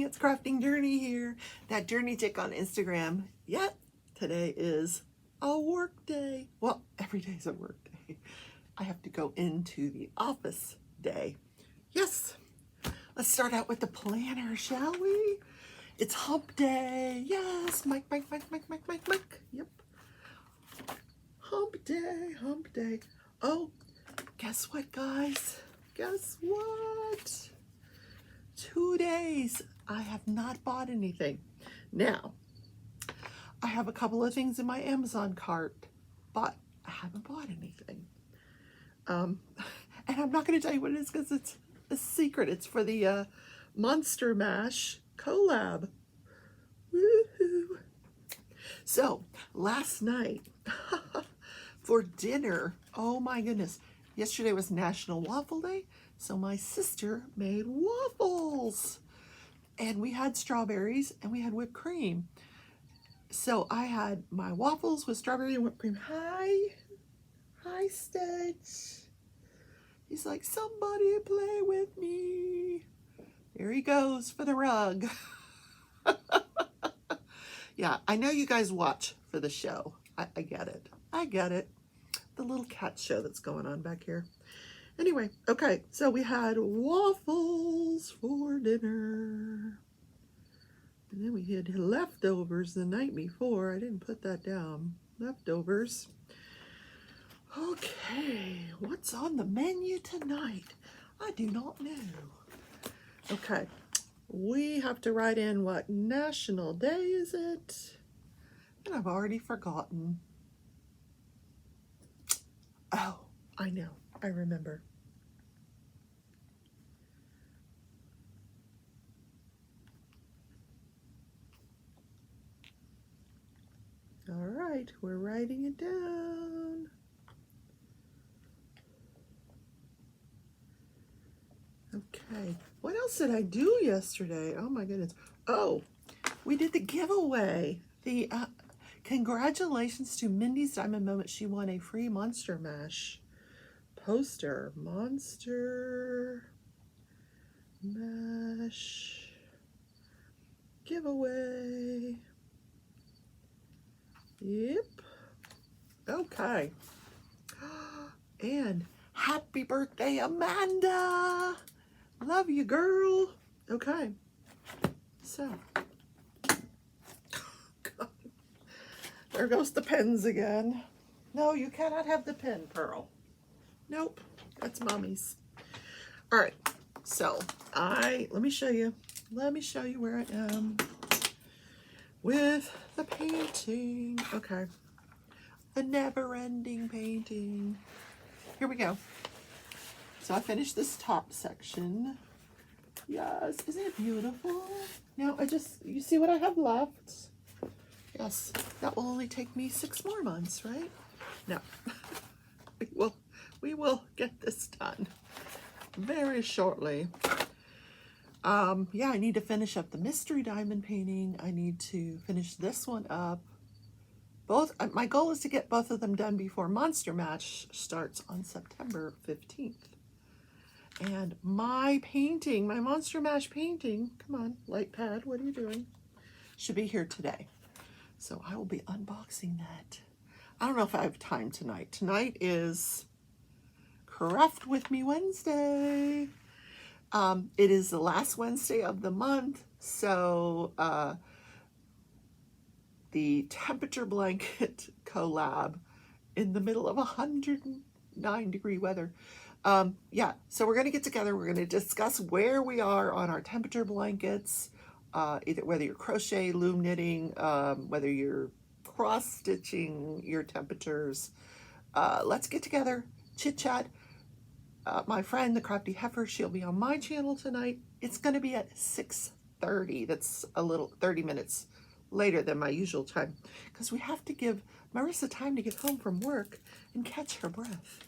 it's Crafting Journey here. That journey chick on Instagram. Yep, today is a work day. Well, every day is a work day. I have to go into the office day. Yes, let's start out with the planner, shall we? It's hump day. Yes, Mike. Yep. Hump day, hump day. Oh, guess what, guys? Guess what? 2 days I have not bought anything. Now, I have a couple of things in my Amazon cart, but I haven't bought anything. And I'm not going to tell you what it is because it's a secret. It's for the Monster Mash collab. Woohoo! So, last night for dinner, oh my goodness, yesterday was National Waffle Day, so my sister made waffles. And we had strawberries and we had whipped cream. So I had my waffles with strawberry and whipped cream. Hi, Stitch. He's like, somebody play with me. There he goes for the rug. Yeah, I know you guys watch for the show. I get it. I get it. The little cat show that's going on back here. Anyway, okay, so we had waffles for dinner. And then we had leftovers the night before. I didn't put that down. Leftovers. Okay, what's on the menu tonight? I do not know. Okay, we have to write in what national day is it? And I've already forgotten. Oh, I know. I remember. All right, we're writing it down. Okay, what else did I do yesterday? Oh my goodness. Oh, we did the giveaway. The congratulations to Mindy's Diamond Moment. She won a free Monster Mash poster. Monster Mash giveaway. Yep. Okay. And happy birthday, Amanda. Love you, girl. Okay. So. God. There goes the pens again. No, you cannot have the pen, Pearl. Nope. That's Mommy's. All right. So, let me show you. Let me show you where I am with the painting. Okay. The never-ending painting. Here we go. So I finished this top section. Yes, isn't it beautiful? Now you see what I have left? Yes, that will only take me 6 more months, right? No, we will get this done very shortly. Yeah, I need to finish up the mystery diamond painting. I need to finish this one up. My goal is to get both of them done before Monster Mash starts on September 15th. And my painting, my Monster Mash painting, come on, light pad, what are you doing? Should be here today. So I will be unboxing that. I don't know if I have time tonight. Tonight is Craft With Me Wednesday. It is the last Wednesday of the month, so the temperature blanket collab in the middle of 109-degree weather. Yeah, so we're going to get together. We're going to discuss where we are on our temperature blankets, either whether you're crochet, loom knitting, whether you're cross-stitching your temperatures. Let's get together, chit-chat. My friend, the Crafty Heifer, she'll be on my channel tonight. It's going to be at 6:30. That's a little 30 minutes later than my usual time because we have to give Marissa time to get home from work and catch her breath.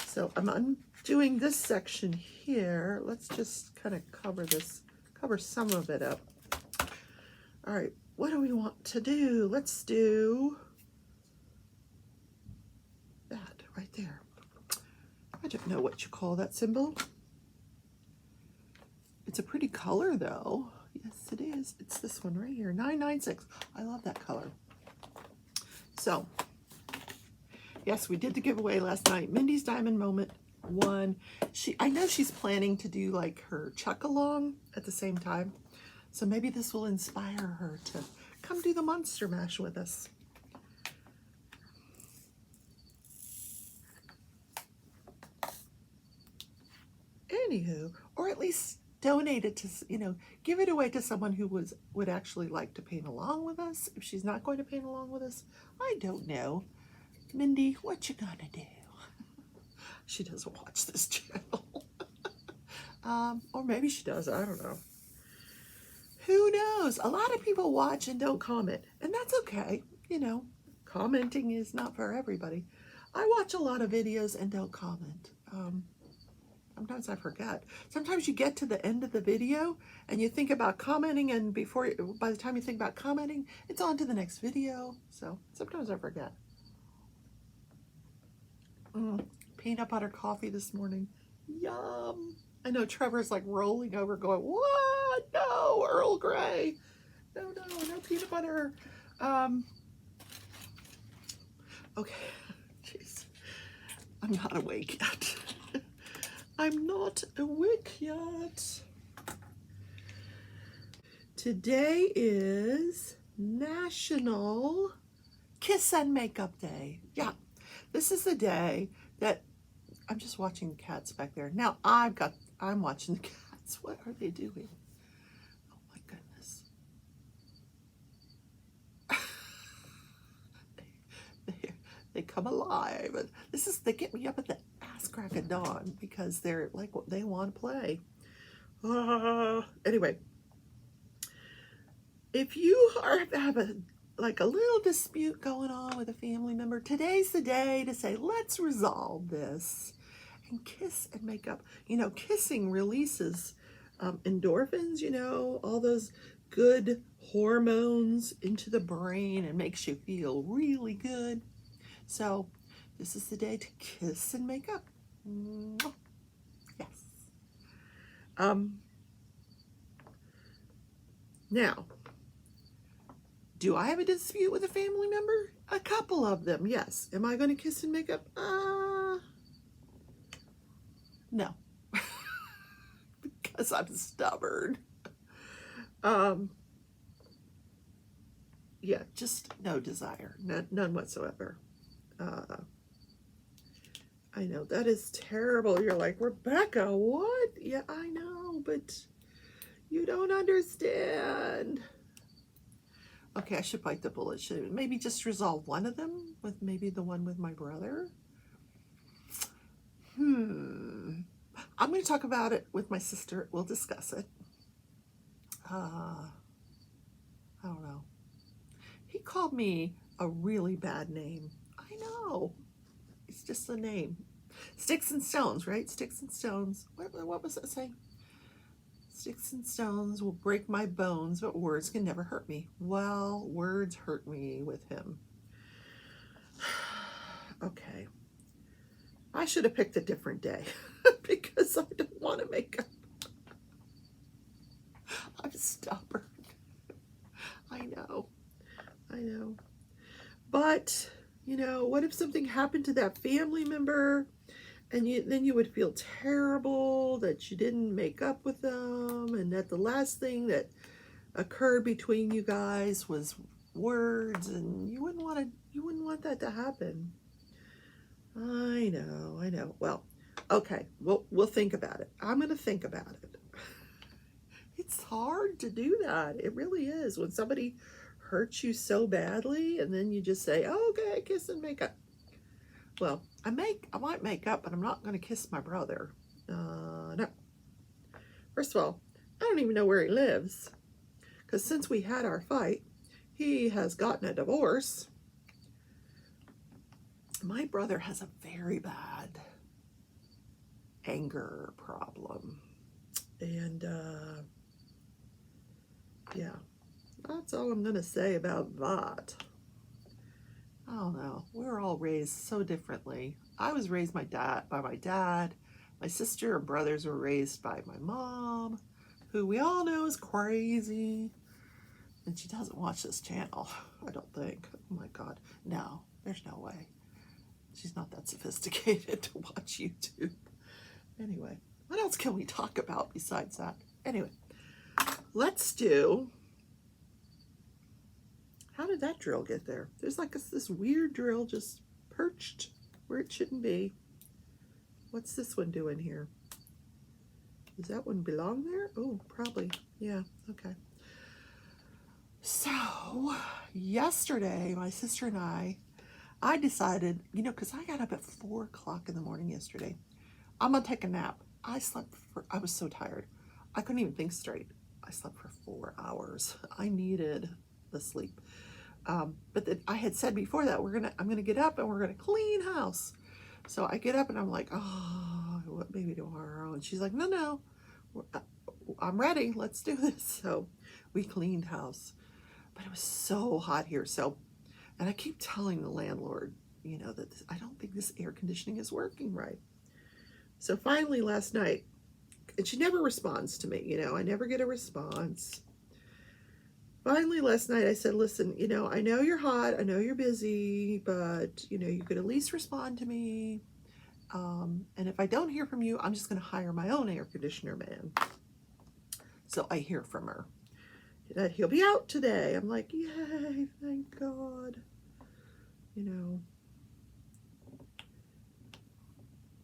So I'm undoing this section here. Let's just kind of cover some of it up. All right, what do we want to do? Let's do that right there. I don't know what you call that symbol. It's a pretty color though. yes it is. It's this one right here, 996. I love that color. So, yes, we did the giveaway last night. Mindy's Diamond Moment won. I know she's planning to do like her chuck along at the same time. So maybe this will inspire her to come do the Monster Mash with us. Anywho, or at least donate it to, you know, give it away to someone who would actually like to paint along with us. If she's not going to paint along with us, I don't know. Mindy, what you gonna do? She doesn't watch this channel. Or maybe she does, I don't know. Who knows? A lot of people watch and don't comment, and that's okay. You know, commenting is not for everybody. I watch a lot of videos and don't comment. Sometimes I forget. Sometimes you get to the end of the video and you think about commenting, and by the time you think about commenting, it's on to the next video. So sometimes I forget. Peanut butter coffee this morning. Yum. I know Trevor's like rolling over going, what? No, Earl Grey. No peanut butter. Okay. Jeez. I'm not awake yet. I'm not awake yet. Today is National Kiss and Makeup Day. Yeah, this is the day that I'm just watching the cats back there. Now I'm watching the cats. What are they doing? Oh my goodness. They come alive. They get me up at the ass crack of dawn because they're like, they want to play. Anyway, if you have a little dispute going on with a family member, today's the day to say, let's resolve this and kiss and make up. You know, kissing releases endorphins, you know, all those good hormones into the brain and makes you feel really good. So this is the day to kiss and make up. Yes. Now, do I have a dispute with a family member? A couple of them, yes. Am I going to kiss and make up? No. Because I'm stubborn. Yeah, just no desire. None whatsoever. I know, that is terrible. You're like, Rebecca, what? Yeah, I know, but you don't understand. Okay, I should bite the bullet. Should maybe just resolve one of them with maybe the one with my brother? I'm going to talk about it with my sister. We'll discuss it. I don't know. He called me a really bad name. I know. It's just a name. Sticks and stones, right? Sticks and stones. What was that saying? Sticks and stones will break my bones, but words can never hurt me. Well, words hurt me with him. Okay. I should have picked a different day because I don't want to make up. I'm stubborn. I know. But, you know, what if something happened to that family member and then you would feel terrible that you didn't make up with them and that the last thing that occurred between you guys was words, and you wouldn't want that to happen. I know. Well, okay, we'll think about it. I'm going to think about it. It's hard to do that. It really is. When somebody hurts you so badly and then you just say, oh, okay, kiss and make up. Well, I might make up, but I'm not going to kiss my brother. No. First of all, I don't even know where he lives, because since we had our fight, he has gotten a divorce. My brother has a very bad anger problem. And, yeah, that's all I'm going to say about that. I don't know. We're all raised so differently. I was raised by my dad. My sister and brothers were raised by my mom. who we all know is crazy. And she doesn't watch this channel, I don't think. Oh my God, no, there's no way. She's not that sophisticated to watch YouTube. Anyway, what else can we talk about besides that? Anyway, let's do, how did that drill get there? There's like this weird drill just perched where it shouldn't be. What's this one doing here? Does that one belong there? Oh, probably. Yeah, okay. So, yesterday, my sister and I decided, you know, because I got up at 4 o'clock in the morning yesterday. I'm going to take a nap. I was so tired. I couldn't even think straight. I slept for 4 hours. I needed the sleep. But I had said before that I'm gonna get up and we're gonna clean house. So I get up and I'm like, oh, what, maybe tomorrow? And she's like, no, I'm ready. Let's do this. So we cleaned house, but it was so hot here. So, and I keep telling the landlord, you know, that I don't think this air conditioning is working right. So finally last night, and she never responds to me, you know, I never get a response. Finally last night I said, listen, you know, I know you're hot, I know you're busy, but you know, you could at least respond to me. And if I don't hear from you, I'm just going to hire my own air conditioner man. So I hear from her that he'll be out today. I'm like, yay, thank God. You know,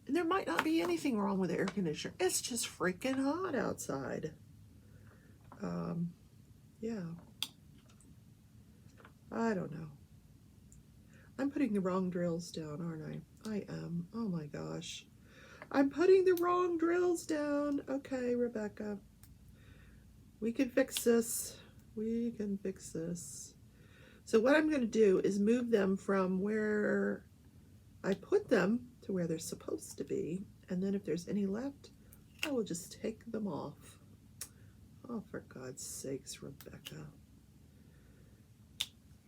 and there might not be anything wrong with the air conditioner. It's just freaking hot outside. Yeah. I don't know. I'm putting the wrong drills down, aren't I? I am. Oh my gosh. I'm putting the wrong drills down. Okay, Rebecca. We can fix this. We can fix this. So what I'm going to do is move them from where I put them to where they're supposed to be. And then if there's any left, I will just take them off. Oh, for God's sakes, Rebecca.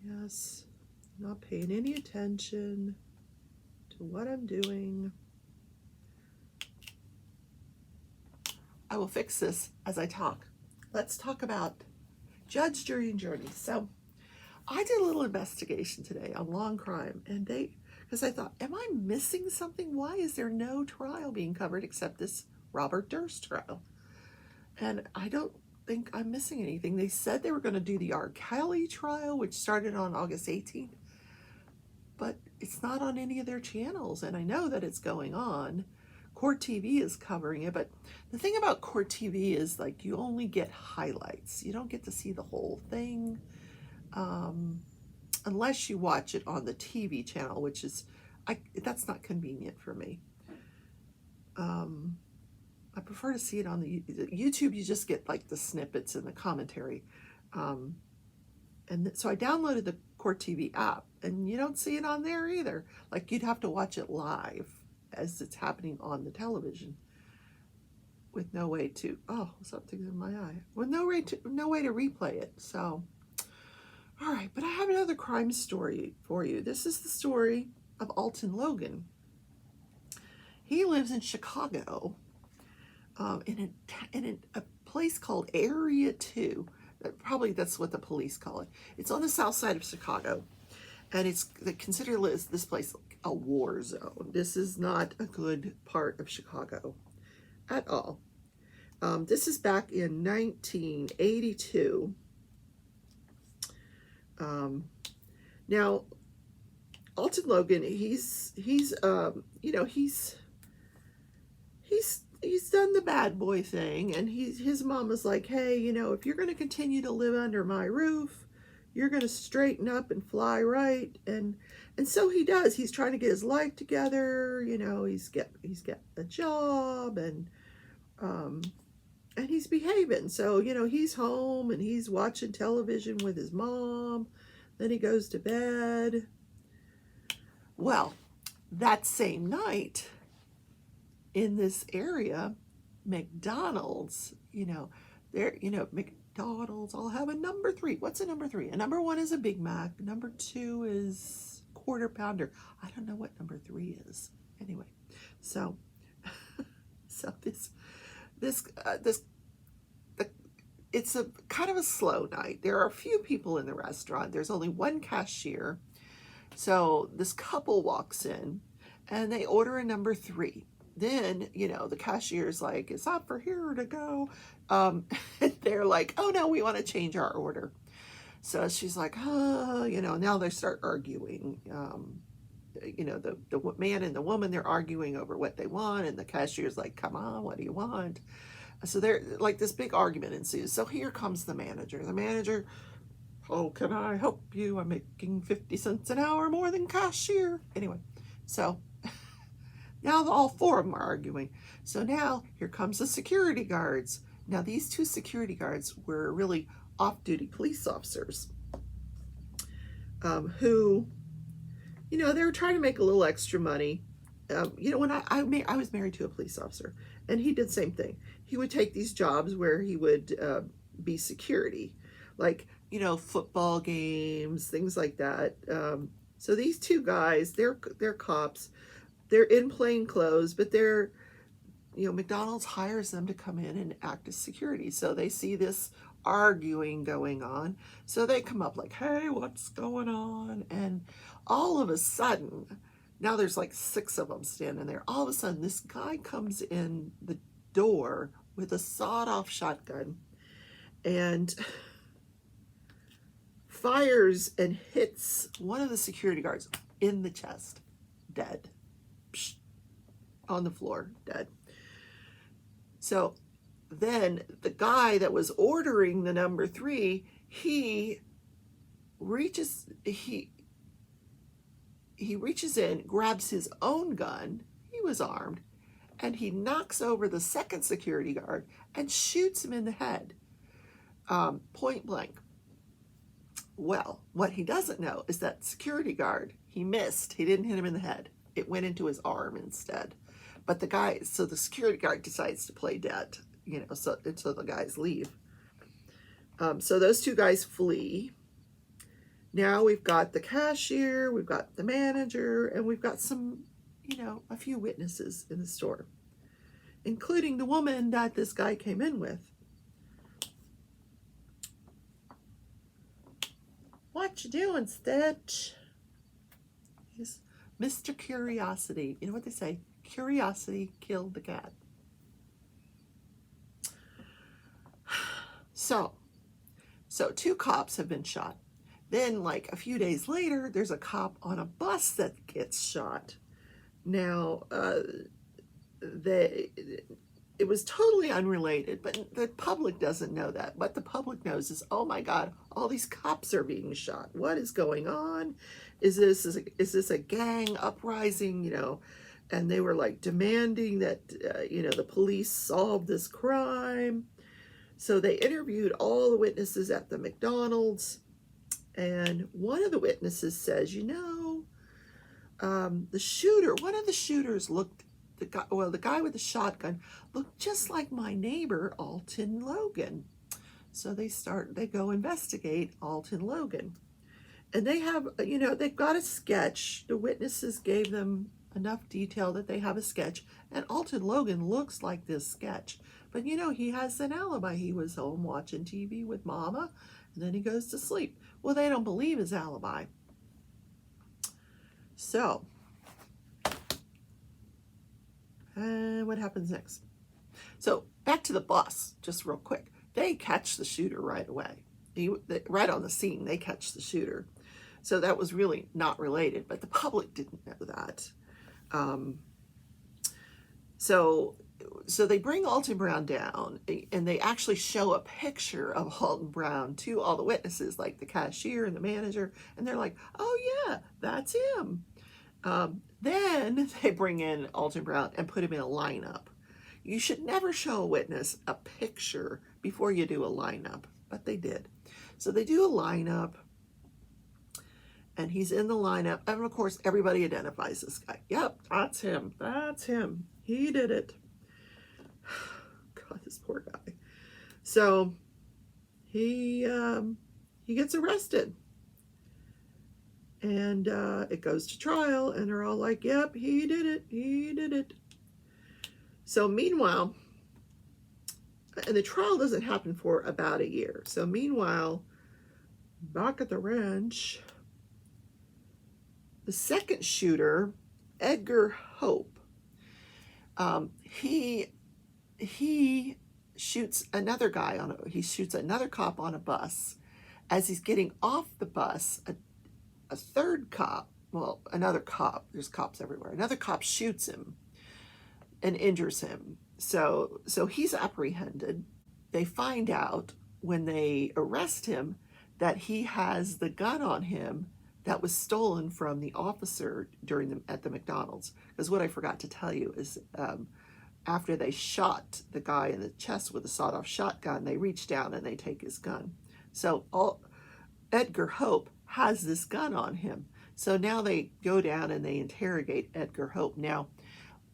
Yes, not paying any attention to what I'm doing. I will fix this as I talk. Let's talk about judge, jury, and jury. So I did a little investigation today on law and crime, and because I thought, am I missing something? Why is there no trial being covered except this Robert Durst trial? And I don't think I'm missing anything. They said they were going to do the R. Kelly trial, which started on August 18th, but it's not on any of their channels, and I know that it's going on. Court TV is covering it, but the thing about Court TV is like you only get highlights. You don't get to see the whole thing unless you watch it on the TV channel, which is, that's not convenient for me. I prefer to see it on the YouTube. You just get like the snippets and the commentary. And so I downloaded the Court TV app, and you don't see it on there either. Like you'd have to watch it live as it's happening on the television with no way to, oh, something's in my eye. With no way to replay it. So, all right, but I have another crime story for you. This is the story of Alton Logan. He lives in Chicago. In a place called Area 2. Probably that's what the police call it. It's on the south side of Chicago. And they consider this place a war zone. This is not a good part of Chicago at all. This is back in 1982. Now, Alton Logan, he's done the bad boy thing, and his mom was like, hey, you know, if you're going to continue to live under my roof, you're going to straighten up and fly right. And so he does. He's trying to get his life together. You know, he's got a job, and he's behaving. So, you know, he's home and he's watching television with his mom. Then he goes to bed. Well, that same night, in this area, McDonald's, McDonald's, I'll have a number 3. What's a number 3? A number 1 is a Big Mac. Number 2 is Quarter Pounder. I don't know what number 3 is. Anyway, so the it's a kind of a slow night. There are a few people in the restaurant. There's only one cashier. So this couple walks in and they order a number 3. Then, the cashier's like, it's up for here to go. And they're like, oh no, we want to change our order. So she's like, oh, now they start arguing. The man and the woman, they're arguing over what they want. And the cashier's like, come on, what do you want? So they're like, this big argument ensues. So here comes the manager. The manager, oh, can I help you? I'm making 50 cents an hour more than cashier. Anyway, so now all 4 of them are arguing. So now here comes the security guards. Now these 2 security guards were really off-duty police officers who, they were trying to make a little extra money. When I was married to a police officer, and he did the same thing. He would take these jobs where he would be security, like, football games, things like that. So these 2 guys, they're cops. They're in plain clothes, but they're, McDonald's hires them to come in and act as security. So they see this arguing going on. So they come up like, hey, what's going on? And all of a sudden, now there's like 6 of them standing there. All of a sudden, this guy comes in the door with a sawed-off shotgun and fires and hits one of the security guards in the chest, dead. Psh, on the floor, dead. So then the guy that was ordering the number 3, he reaches in, grabs his own gun, he was armed, and he knocks over the second security guard and shoots him in the head, point blank. Well, what he doesn't know is that security guard, he missed. He didn't hit him in the head. It went into his arm instead. But so the security guard decides to play dead, so the guys leave. So those 2 guys flee. Now we've got the cashier, we've got the manager, and we've got some, a few witnesses in the store, including the woman that this guy came in with. What you doing, Stitch? He's Mr. Curiosity. You know what they say? Curiosity killed the cat. So 2 cops have been shot. Then, like a few days later, there's a cop on a bus that gets shot. Now, it was totally unrelated, but the public doesn't know that. What the public knows is, oh my God, all these cops are being shot. What is going on? Is this a gang uprising? And they were like demanding that the police solve this crime. So they interviewed all the witnesses at the McDonald's, and one of the witnesses says, one of the shooters looked. The guy with the shotgun looked just like my neighbor, Alton Logan. So they go investigate Alton Logan. And they have, they've got a sketch. The witnesses gave them enough detail that they have a sketch. And Alton Logan looks like this sketch. But, he has an alibi. He was home watching TV with Mama, and then he goes to sleep. Well, they don't believe his alibi. So, and what happens next? So back to the bus, just real quick. They catch the shooter right away. Right on the scene, they catch the shooter. So that was really not related, but the public didn't know that. So they bring Alton Brown down, and they actually show a picture of Alton Brown to all the witnesses, like the cashier and the manager, and they're like, oh yeah, that's him. Then they bring in Alton Brown and put him in a lineup. You should never show a witness a picture before you do a lineup, but they did. So they do a lineup, and he's in the lineup, and of course everybody identifies this guy. Yep, that's him. That's him. He did it. God, this poor guy. So he gets arrested. And it goes to trial, and they're all like, yep, he did it. He did it. So meanwhile, And the trial doesn't happen for about a year. So meanwhile, back at the ranch, the second shooter, Edgar Hope, he shoots another guy he shoots another cop on a bus. As he's getting off the bus, a third cop, well, another cop, there's cops everywhere, another cop shoots him and injures him. So he's apprehended. They find out when they arrest him that he has the gun on him that was stolen from the officer at the McDonald's. Because what I forgot to tell you is after they shot the guy in the chest with a sawed-off shotgun, they reach down and they take his gun. So Edgar Hope has this gun on him. So now they go down and they interrogate Edgar Hope. Now,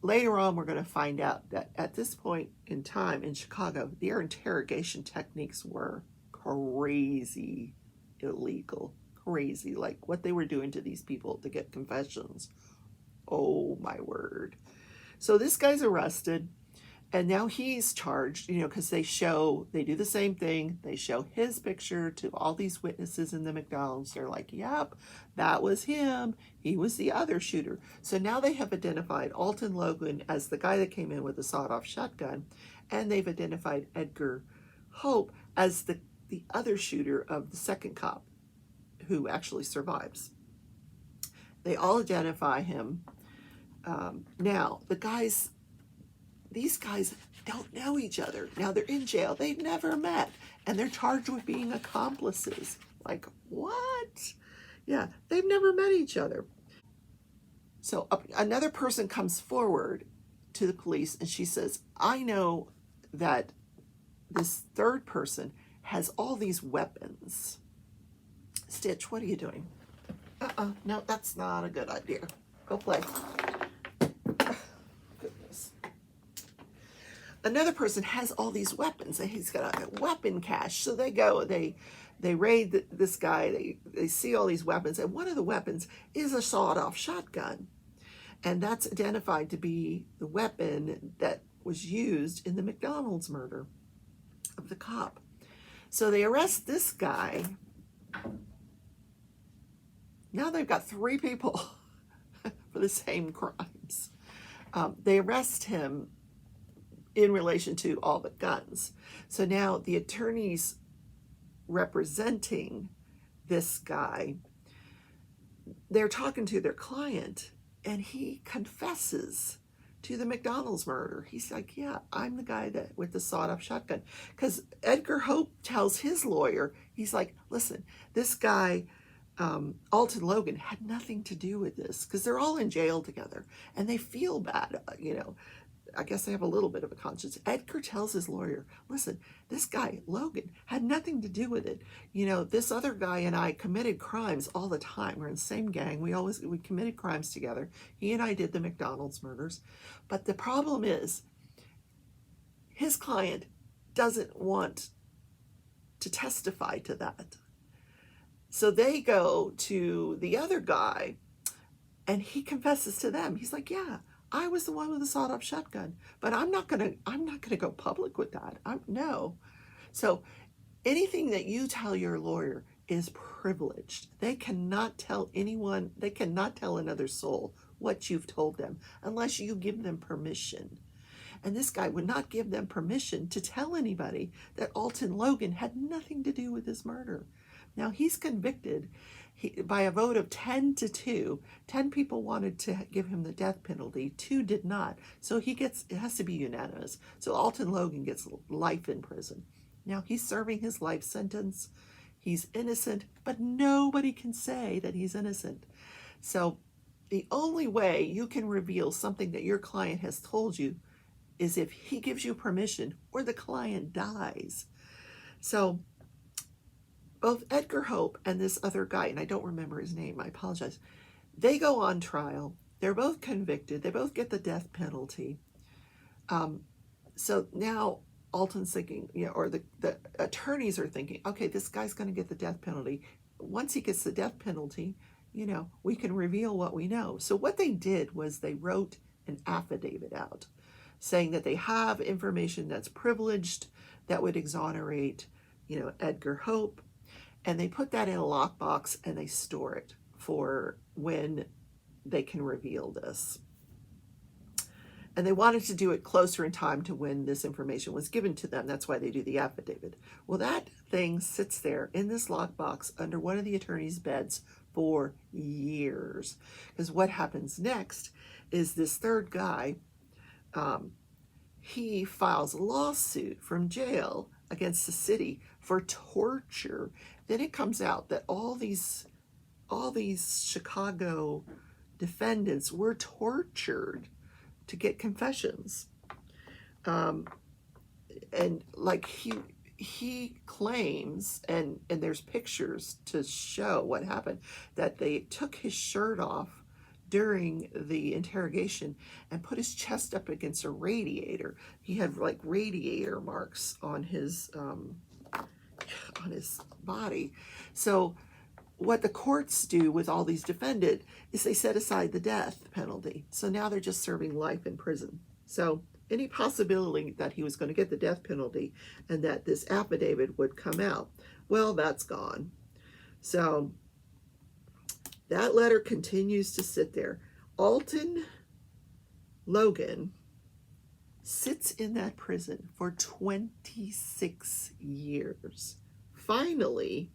later on, we're going to find out that at this point in time in Chicago, their interrogation techniques were crazy illegal. Crazy, like what they were doing to these people to get confessions. Oh my word. So this guy's arrested, and now he's charged, because they do the same thing. They show his picture to all these witnesses in the McDonald's. They're like, yep, that was him. He was the other shooter. So now they have identified Alton Logan as the guy that came in with the sawed-off shotgun, and they've identified Edgar Hope as the other shooter of the second cop who actually survives. They all identify him. Now, these guys don't know each other. Now they're in jail. They've never met. And they're charged with being accomplices. Like, what? Yeah, they've never met each other. So another person comes forward to the police and she says, I know that this third person has all these weapons. Stitch, what are you doing? No, that's not a good idea. Go play. Goodness. Another person has all these weapons. He's got a weapon cache. So they go, they raid this guy. They see all these weapons. And one of the weapons is a sawed-off shotgun. And that's identified to be the weapon that was used in the McDonald's murder of the cop. So they arrest this guy. Now they've got 3 people for the same crimes. They arrest him in relation to all the guns. So now the attorneys representing this guy, they're talking to their client, and he confesses to the McDonald's murder. He's like, yeah, I'm the guy with the sawed-off shotgun. Because Edgar Hope tells his lawyer, he's like, listen, this guy, Alton Logan, had nothing to do with this, because they're all in jail together and they feel bad. I guess they have a little bit of a conscience. Edgar tells his lawyer, listen, this guy Logan had nothing to do with it. This other guy and I committed crimes all the time. We're in the same gang. We committed crimes together. He and I did the McDonald's murders. But the problem is his client doesn't want to testify to that. So they go to the other guy, and he confesses to them. He's like, yeah, I was the one with the sawed-off shotgun, but I'm not gonna go public with that. No. So anything that you tell your lawyer is privileged. They cannot tell anyone, they cannot tell another soul what you've told them unless you give them permission. And this guy would not give them permission to tell anybody that Alton Logan had nothing to do with this murder. Now he's convicted by a vote of 10-2. 10 people wanted to give him the death penalty. 2 did not. So it has to be unanimous. So Alton Logan gets life in prison. Now he's serving his life sentence. He's innocent, but nobody can say that he's innocent. So the only way you can reveal something that your client has told you is if he gives you permission or the client dies. So both Edgar Hope and this other guy, and I don't remember his name, I apologize, they go on trial. They're both convicted. They both get the death penalty. So now Alton's thinking, or the attorneys are thinking, okay, this guy's going to get the death penalty. Once he gets the death penalty, we can reveal what we know. So what they did was they wrote an affidavit out. saying that they have information that's privileged that would exonerate, Edgar Hope. And they put that in a lockbox and they store it for when they can reveal this. And they wanted to do it closer in time to when this information was given to them. That's why they do the affidavit. Well, that thing sits there in this lockbox under one of the attorney's beds for years. Because what happens next is this third guy, he files a lawsuit from jail against the city for torture. Then it comes out that all these Chicago defendants were tortured to get confessions. And like he claims, and there's pictures to show what happened, that they took his shirt off during the interrogation and put his chest up against a radiator. He had like radiator marks on his body. So what the courts do with all these defendants is they set aside the death penalty. So now they're just serving life in prison. So any possibility that he was going to get the death penalty and that this affidavit would come out, well, that's gone. So that letter continues to sit there. Alton Logan sits in that prison for 26 years. Finally,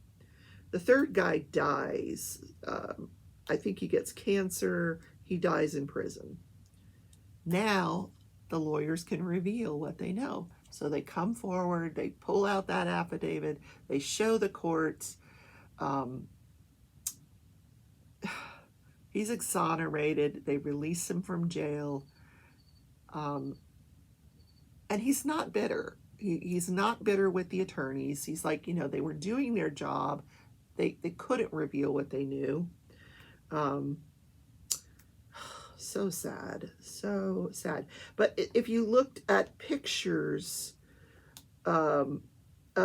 the third guy dies. I think he gets cancer. He dies in prison. Now the lawyers can reveal what they know. So they come forward, they pull out that affidavit, they show the courts. He's exonerated. They release him from jail. And he's not bitter. He's not bitter with the attorneys. He's like, they were doing their job. They couldn't reveal what they knew. So sad, so sad. But if you looked at pictures of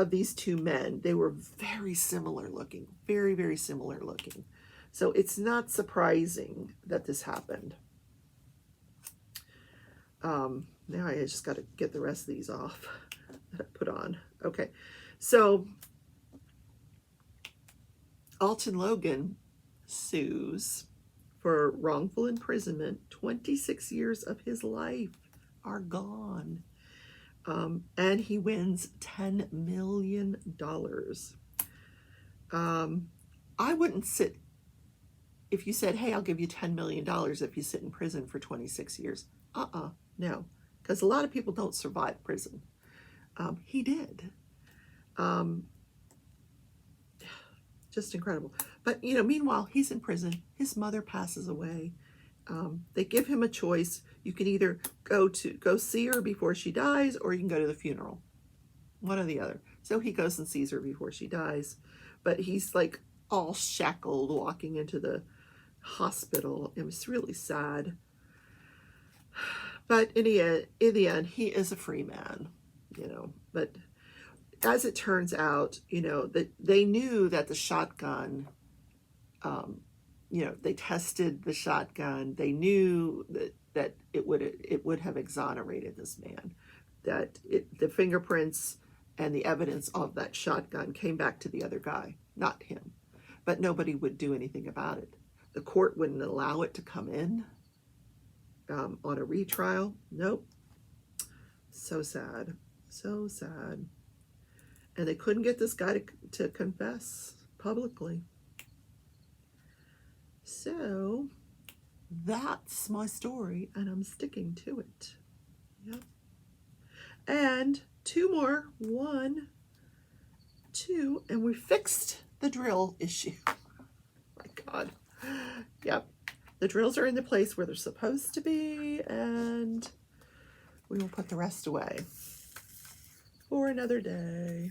these two men, they were very similar looking, very, very similar looking. So it's not surprising that this happened. Now I just got to get the rest of these off that I put on. Okay, so Alton Logan sues for wrongful imprisonment. 26 years of his life are gone. And he wins $10 million. I wouldn't sit, if you said, hey, I'll give you $10 million if you sit in prison for 26 years. No, because a lot of people don't survive prison. He did. Just incredible. But, meanwhile, he's in prison. His mother passes away. They give him a choice. You can either go see her before she dies, or you can go to the funeral. One or the other. So he goes and sees her before she dies. But he's like all shackled walking into the hospital. It was really sad. But in the end, he is a free man, But as it turns out, that they knew that the shotgun, they tested the shotgun. They knew that it would have exonerated this man. That the fingerprints and the evidence of that shotgun came back to the other guy, not him. But nobody would do anything about it. The court wouldn't allow it to come in on a retrial. Nope. So sad. So sad. And they couldn't get this guy to confess publicly. So that's my story, and I'm sticking to it. Yep. And two more. 1, 2, and we fixed the drill issue. My God. Yep. The drills are in the place where they're supposed to be, and we will put the rest away for another day.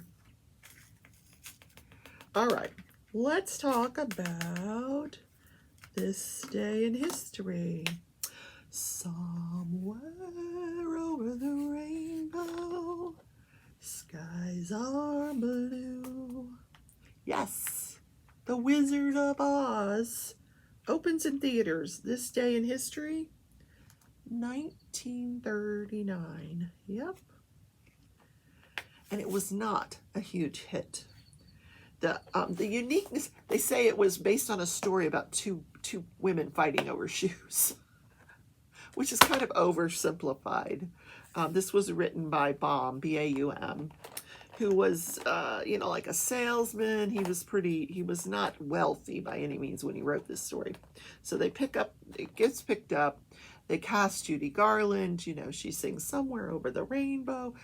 All right, let's talk about this day in history. Somewhere over the rainbow, skies are blue. Yes, The Wizard of Oz opens in theaters this day in history, 19 1939. Yep. And it was not a huge hit. The uniqueness, they say it was based on a story about two women fighting over shoes, which is kind of oversimplified. This was written by Baum, B-A-U-M, who was, you know, like a salesman. He was not wealthy by any means when he wrote this story. So it gets picked up. They cast Judy Garland, you know, she sings Somewhere Over the Rainbow.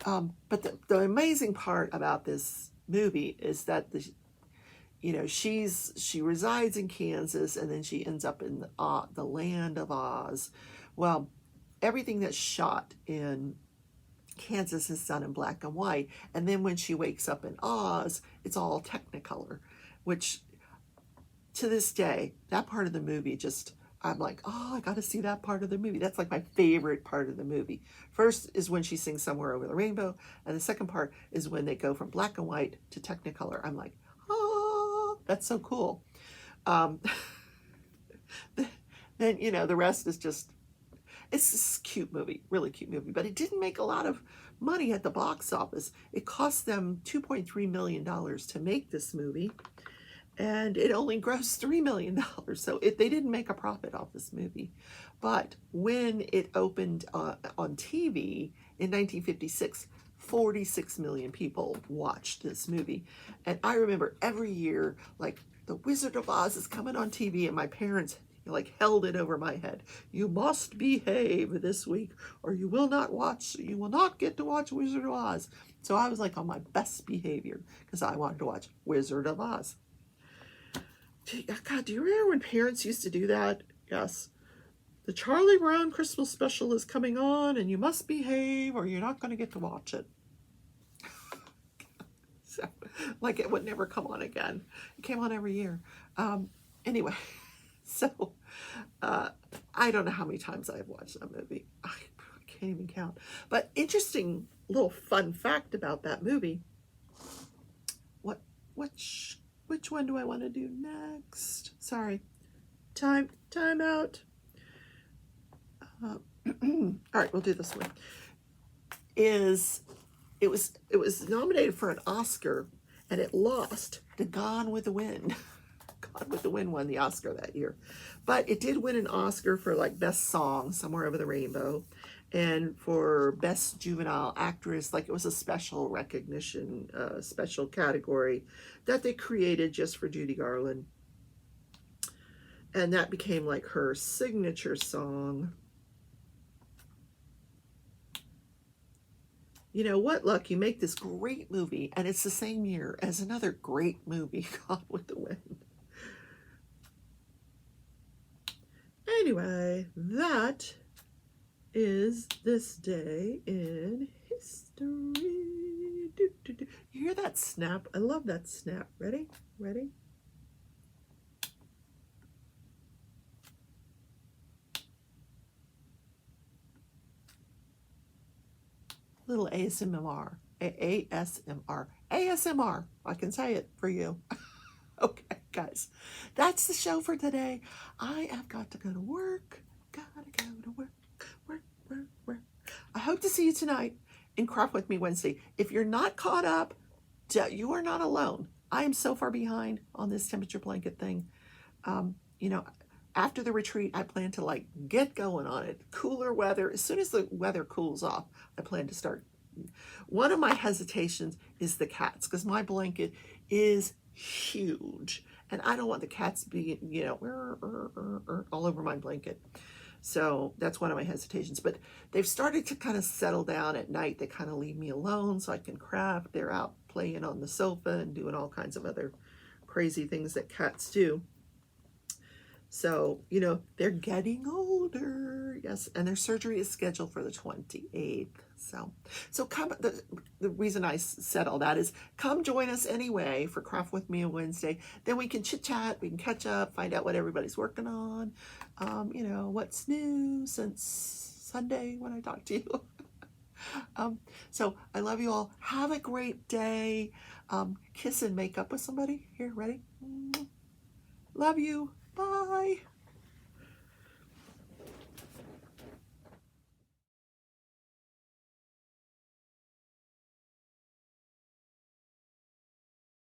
But the amazing part about this movie is that you know, she resides in Kansas, and then she ends up in the land of Oz. Well, everything that's shot in Kansas is done in black and white, and then when she wakes up in Oz, it's all Technicolor, which to this day, that part of the movie just, I'm like, oh, I got to see that part of the movie. That's like my favorite part of the movie. First is when she sings Somewhere Over the Rainbow, and the second part is when they go from black and white to Technicolor. I'm like, oh, that's so cool. Then, you know, the rest is just, it's this cute movie, really cute movie, but it didn't make a lot of money at the box office. It cost them $2.3 million to make this movie, and it only grossed $3 million. So they didn't make a profit off this movie. But when it opened on TV in 1956, 46 million people watched this movie. And I remember every year, like, The Wizard of Oz is coming on TV, and my parents like held it over my head. You must behave this week, or you will not get to watch Wizard of Oz. So I was like on my best behavior because I wanted to watch Wizard of Oz. God, do you remember when parents used to do that? Yes. The Charlie Brown Christmas special is coming on, and you must behave, or you're not going to get to watch it. So, like it would never come on again. It came on every year. Anyway, so I don't know how many times I've watched that movie. I can't even count. But interesting little fun fact about that movie. Which one do I want to do next? Sorry. Time out. All right, we'll do this one. It was nominated for an Oscar, and it lost to Gone with the Wind. Gone with the Wind won the Oscar that year. But it did win an Oscar for like Best Song, Somewhere Over the Rainbow, and for Best Juvenile Actress. Like, it was a special recognition, special category that they created just for Judy Garland. And that became like her signature song. You know, what luck, you make this great movie, and it's the same year as another great movie, Gone with the Wind. Anyway, that is this day in history. You hear that snap? I love that snap. Ready? Ready? Little ASMR. ASMR. I can say it for you. Okay, guys. That's the show for today. I have got to go to work. Gotta go to work. Work. I hope to see you tonight in Craft With Me Wednesday. If you're not caught up, you are not alone. I am so far behind on this temperature blanket thing. You know, after the retreat, I plan to like get going on it. Cooler weather. As soon as the weather cools off, I plan to start. One of my hesitations is the cats, because my blanket is huge, and I don't want the cats being, you know, all over my blanket. So that's one of my hesitations. But they've started to kind of settle down at night. They kind of leave me alone so I can craft. They're out playing on the sofa and doing all kinds of other crazy things that cats do. So, you know, they're getting older. Yes, and their surgery is scheduled for the 28th. So come, the reason I said all that is come join us anyway for Craft With Me on Wednesday. Then we can chit chat, we can catch up, find out what everybody's working on. You know, what's new since Sunday when I talked to you. So I love you all. Have a great day. Kiss and make up with somebody. Here, ready? Love you. Bye.